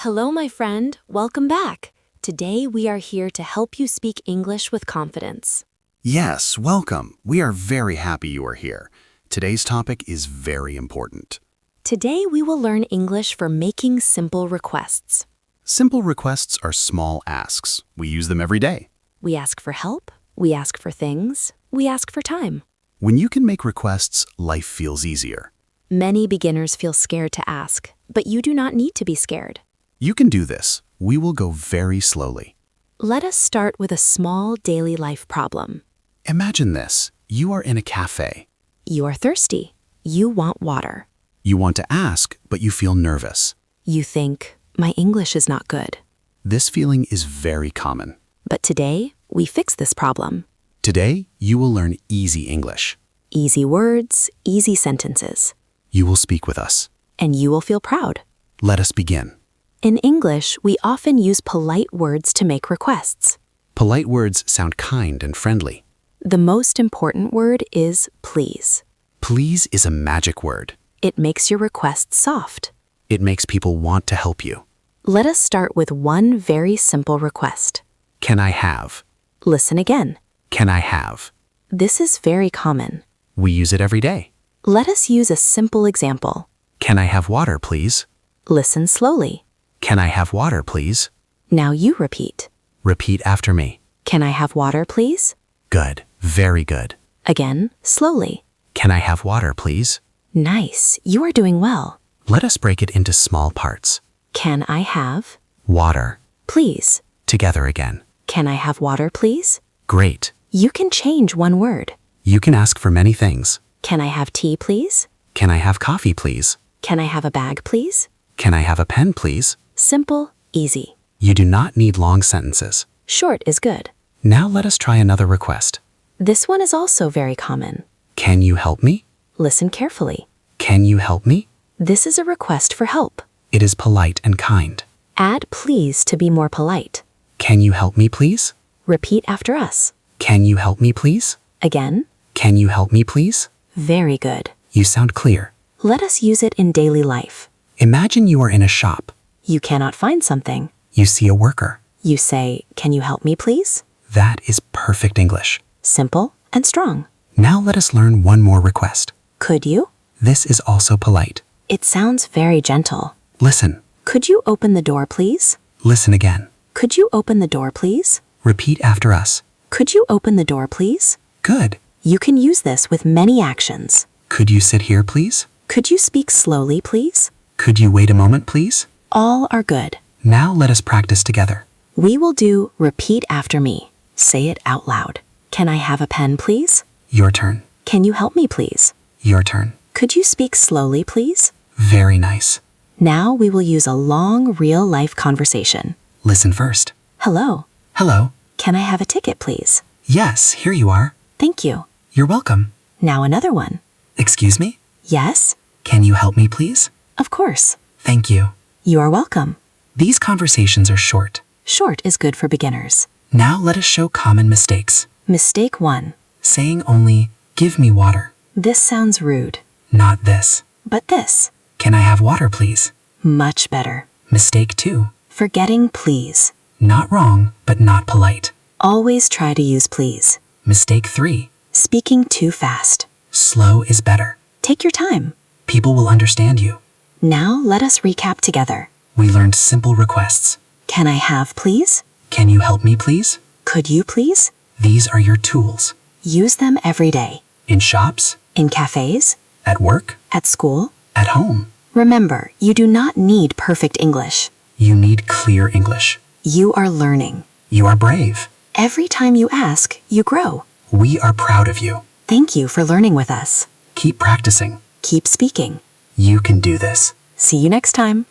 Hello, my friend. Welcome back. Today we are here to help you speak English with confidence. Yes, welcome. We are very happy you are here. Today's topic is very important. Today we will learn English for making simple requests. Simple requests are small asks. We use them every day. We ask for help, we ask for things, we ask for time. When you can make requests, life feels easier. Many beginners feel scared to ask, but you do not need to be scared. You can do this. We will go very slowly. Let us start with a small daily life problem. Imagine this. You are in a cafe. You are thirsty. You want water. You want to ask, but you feel nervous. You think, my English is not good. This feeling is very common. But today, we fix this problem. Today, you will learn easy English. Easy words, easy sentences. You will speak with us. And you will feel proud. Let us begin. In English, we often use polite words to make requests. Polite words sound kind and friendly. The most important word is please. Please is a magic word. It makes your request soft. It makes people want to help you. Let us start with one very simple request. Can I have? Listen again. Can I have? This is very common. We use it every day. Let us use a simple example. Can I have water, please? Listen slowly. Can I have water, please? Now you repeat. Repeat after me. Can I have water, please? Good. Very good. Again, slowly. Can I have water, please? Nice. You are doing well. Let us break it into small parts. Can I have? Water. Please. Together again. Can I have water, please? Great. You can change one word. You can ask for many things. Can I have tea, please? Can I have coffee, please? Can I have a bag, please? Can I have a pen, please? Simple, easy. You do not need long sentences. Short is good. Now let us try another request. This one is also very common. Can you help me? Listen carefully. Can you help me? This is a request for help. It is polite and kind. Add please to be more polite. Can you help me, please? Repeat after us. Can you help me, please? Again. Can you help me, please? Very good. You sound clear. Let us use it in daily life. Imagine you are in a shop. You cannot find something. You see a worker. You say, can you help me, please? That is perfect English. Simple and strong. Now let us learn one more request. Could you? This is also polite. It sounds very gentle. Listen. Could you open the door, please? Listen again. Could you open the door, please? Repeat after us. Could you open the door, please? Good. You can use this with many actions. Could you sit here, please? Could you speak slowly, please? Could you wait a moment, please? All are good. Now let us practice together. We will do repeat after me. Say it out loud. Can I have a pen, please? Your turn. Can you help me, please? Your turn. Could you speak slowly, please? Very nice. Now we will use a long, real-life conversation. Listen first. Hello. Hello. Can I have a ticket, please? Yes, here you are. Thank you. You're welcome. Now another one. Excuse me? Yes? Can you help me, please? Of course. Thank you. You are welcome. These conversations are short. Short is good for beginners. Now let us show common mistakes. Mistake 1. Saying only, give me water. This sounds rude. Not this. But this. Can I have water, please? Much better. Mistake 2. Forgetting please. Not wrong, but not polite. Always try to use please. Mistake 3. Speaking too fast. Slow is better. Take your time. People will understand you. Now let us recap together. We learned simple requests. Can I have please? Can you help me, please? Could you please? These are your tools. Use them every day. In shops, In cafes, at work, at school. at home. Remember, you do not need perfect English. You need clear English. You are learning. You are brave. Every time you ask, you grow. We are proud of you. Thank you for learning with us. Keep practicing. Keep speaking. You can do this. See you next time.